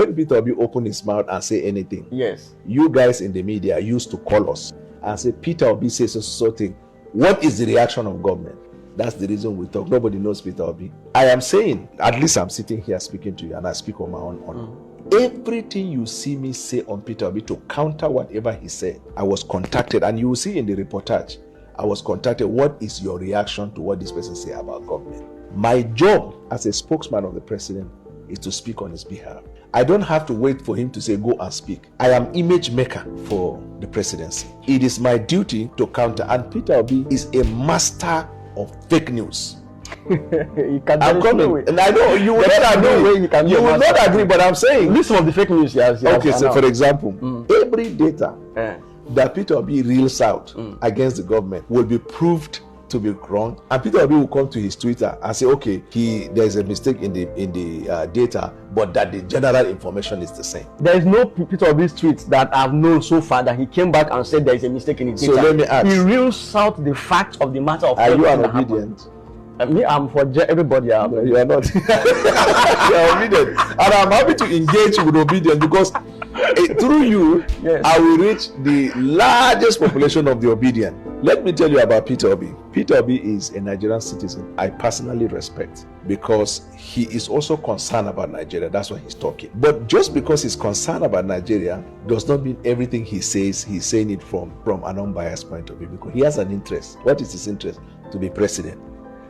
When Peter Obi opened his mouth and say anything, yes, you guys in the media used to call us and say, Peter Obi says so thing. What is the reaction of government? That's the reason we talk. Nobody knows Peter Obi. I am saying, at least I'm sitting here speaking to you, and I speak on my own honor. Everything you see me say on Peter Obi to counter whatever he said, I was contacted, and you will see in the reportage, I was contacted, what is your reaction to what this person say about government? My job as a spokesman of the president is to speak on his behalf. I don't have to wait for him to say, go and speak. I am image maker for the presidency. It is my duty to counter, and Peter Obi is a master of fake news. I'm coming, and I know you will not agree. You will not agree, but I'm saying list of the fake news. Yes, okay, so for example, every data that Peter Obi reels out against the government will be proved to be wrong, and Peter Obi will come to his Twitter and say, okay, there's a mistake in the data, but that the general information is the same. There is no Peter Obi's tweets that I've known so far that he came back and said there is a mistake in the data. So let me ask, he reels out the fact of the matter of are you an obedient? Me, I'm for everybody. No, you are not. You are obedient, and I'm happy to engage with obedience, because through you, yes, I will reach the largest population of the obedient. Let me tell you about Peter Obi. Peter Obi is a Nigerian citizen I personally respect, because he is also concerned about Nigeria. That's why he's talking. But just because he's concerned about Nigeria does not mean everything he says, he's saying it from an unbiased point of view, because he has an interest. What is his interest? To be president.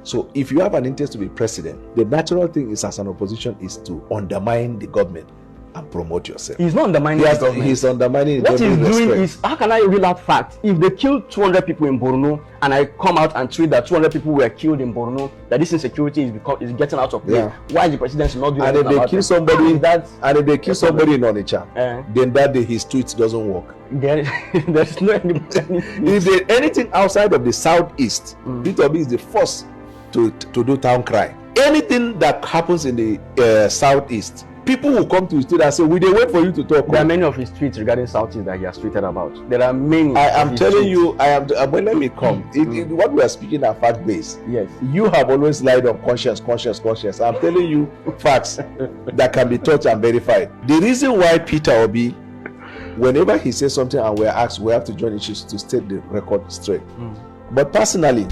So if you have an interest to be president, the natural thing is, as an opposition, is to undermine the government and promote yourself. He's not undermining the government. He's undermining what he's doing is, how can I reel out facts? If they killed 200 people in Borno, and I come out and tweet that 200 people were killed in Borno, that this insecurity is getting out of place, why is the president not doing anything about it? And if they kill somebody in Onitsha, then that day his tweets doesn't work. There's no if there's anything outside of the southeast, Peter Obi is the first to do town cry. Anything that happens in the southeast, people will come to his tweet and say, will they wait for you to talk? There are many of his tweets regarding southeast that he has tweeted about. There are many. I am telling you, well, let me come. What we are speaking are fact based. Yes. You have always lied on conscience. I'm telling you facts that can be touched and verified. The reason why Peter Obi, whenever he says something and we're asked, we have to join issues to state the record straight. But personally,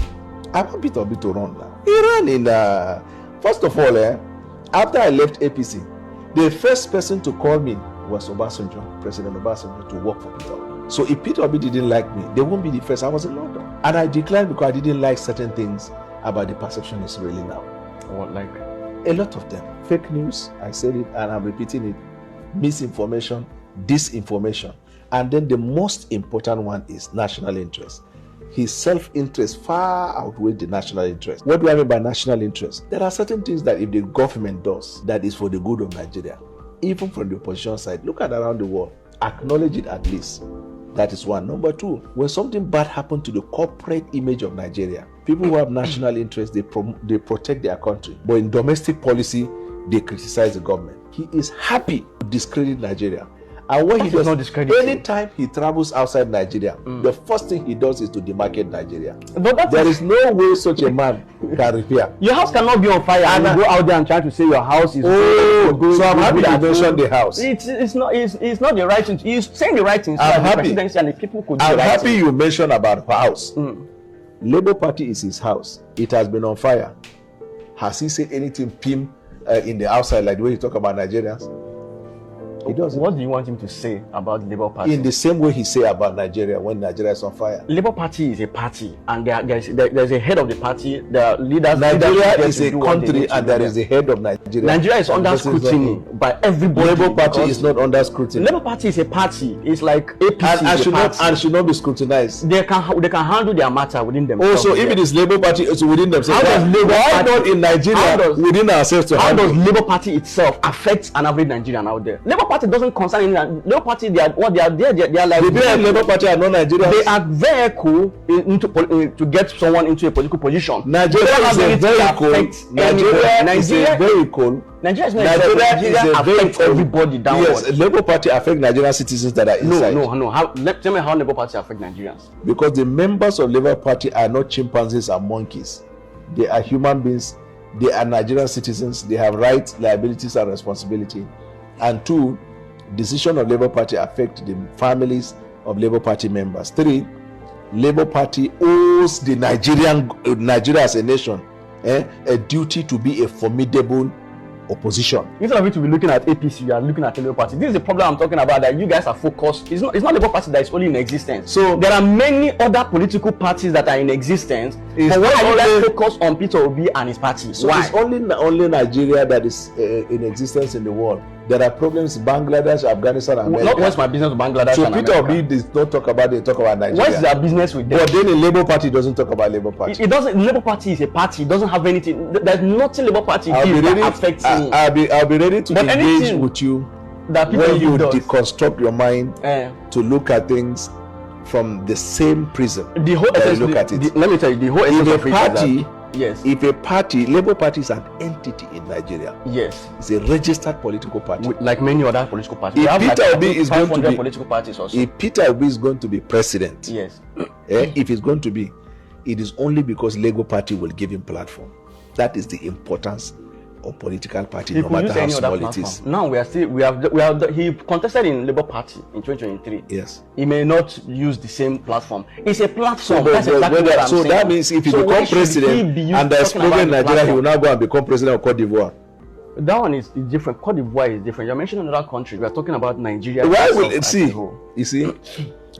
I want Peter Obi to run now. He ran in, first of all, after I left APC, the first person to call me was Obasanjo, President Obasanjo, to work for Peter Obi. So if Peter Obi didn't like me, they won't be the first. I was in London. And I declined because I didn't like certain things about the perception it's really now. What, like? A lot of them. Fake news, I said it and I'm repeating it. Misinformation, disinformation. And then the most important one is national interest. His self-interest far outweighs the national interest. What do I mean by national interest? There are certain things that if the government does, that is for the good of Nigeria, even from the opposition side, look at around the world, acknowledge it at least. That is one. Number two, when something bad happens to the corporate image of Nigeria, people who have national interest, they protect their country. But in domestic policy, they criticize the government. He is happy to discredit Nigeria. And when he does, anytime he travels outside Nigeria, the first thing he does is to demarcate Nigeria. But there is no way such a man can repair. Your house cannot be on fire and you go out there and try to say your house is so I'm happy to mention the house. It's not the right thing. He's saying the right thing. So I'm happy. And the people could I'm happy you mentioned about house. Labour Party is his house. It has been on fire. Has he said anything in the outside like the way you talk about Nigerians? He doesn't. What do you want him to say about the Labour Party? In the same way he say about Nigeria when Nigeria is on fire. Labour Party is a party, and there's a head of the party. The leaders. Nigeria is a country, and there is a head of Nigeria. Nigeria is under scrutiny by everybody. Labour Party is not under scrutiny. Labour Party is a party. It's like APC and should not be scrutinized. They can handle their matter within themselves. Also, if it is Labour Party, it's within themselves. Why not in Nigeria within ourselves to handle? How does Labour Party itself affect an average Nigerian out there? Labour Party doesn't concern anyone. Labour Party, they are like the Labour Party are not Nigerians. They are vehicle to get someone into a political position. Nigeria is a vehicle. Nigeria is a vehicle. Nigeria affects everybody downwards. Yes, Labour Party affect Nigerian citizens that are inside. No. Tell me how Labour Party affect Nigerians. Because the members of Labour Party are not chimpanzees and monkeys. They are human beings. They are Nigerian citizens. They have rights, liabilities, and responsibility. And 2, decision of Labour Party affect the families of Labour Party members. 3, Labour Party owes the Nigeria as a nation a duty to be a formidable opposition. Instead of you to be looking at APC, you are looking at the Labour Party. This is the problem I'm talking about, that you guys are focused. It's not Labour Party that is only in existence. So there are many other political parties that are in existence. But why are you guys focused on Peter Obi and his party? So why? it's only Nigeria that is in existence in the world. There are problems in Bangladesh, Afghanistan, and America. Not what's my business with Bangladesh so and Peter America. Obi does not talk about, they talk about Nigeria. What's their business with them? But then the Labour Party doesn't talk about Labour Party. It doesn't. Labour Party is a party. It doesn't have anything. There's nothing Labour Party gives that affects me. I'll be ready to But engage with you that when you does. deconstruct your mind to look at things from the same prism. The whole essence, look at it. Let me tell you, the whole essence of If a party, yes, if a party, Labour Party is an entity in Nigeria. Yes, it's a registered political party. Like many other political parties. If Peter Obi is going to be political parties also. If Peter Obi is going to be president, yes, if he's going to be, it is only because Labour Party will give him platform. That is the importance of political party, no matter how small it is. Now we have he contested in Labour Party in 2023. Yes, he may not use the same platform. It's a platform. So, that means if he becomes president and there's problem in Nigeria, he will now go and become president of Cote d'Ivoire. That one is different. Cote d'Ivoire is different. You're mentioning another country. We are talking about Nigeria. Why will it see? You see,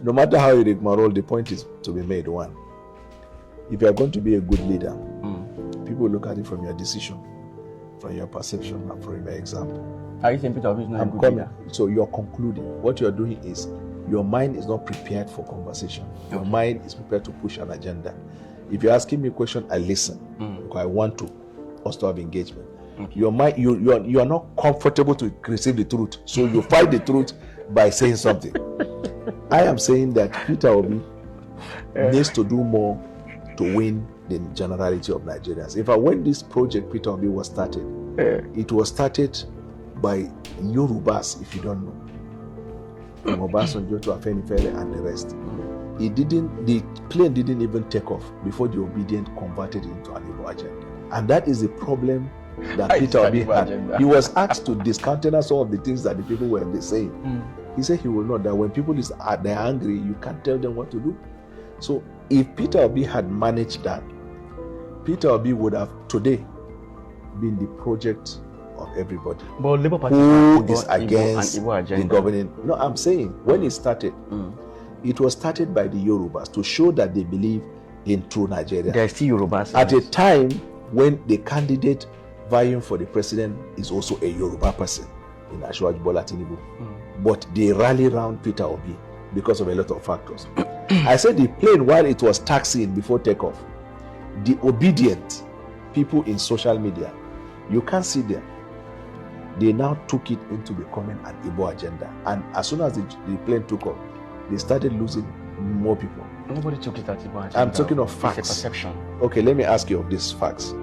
no matter how you rigmarole, the point is to be made. One, if you are going to be a good leader, people look at it from your decision, from your perception, and from your example. Are you saying Peter Obi is not a good leader? So you're concluding. What you're doing is your mind is not prepared for conversation. Your mind is prepared to push an agenda. If you're asking me a question, I listen because I want us to have engagement. Your mind, you are not comfortable to receive the truth, so you fight the truth by saying something. I am saying that Peter Obi needs to do more to win the generality of Nigerians. In fact, when this project Peter Obi was started, it was started by Yorubas, if you don't know, from Obasanjo to Afenifere and the rest. The plane didn't even take off before the Obedient converted it into an Igbo agenda. And that is the problem that Peter Obi had. He was asked to discountenance some of the things that the people were saying. He said he will not, that when people they're angry, you can't tell them what to do. So if Peter Obi had managed that, Peter Obi would have today been the project of everybody. But Labour Party who is against the governing. No, I'm saying when it started, it was started by the Yorubas to show that they believe in true Nigeria. There are still Yorubas. At a time when the candidate vying for the president is also a Yoruba person in Bwala Tinubu. But they rally around Peter Obi because of a lot of factors. I said the plane, while it was taxiing before takeoff, the obedient people in social media, you can't see them. They now took it into becoming an Igbo agenda. And as soon as the plane took off, they started losing more people. Nobody took it as Igbo agenda. I'm talking of facts. It's a perception. Okay, let me ask you of these facts.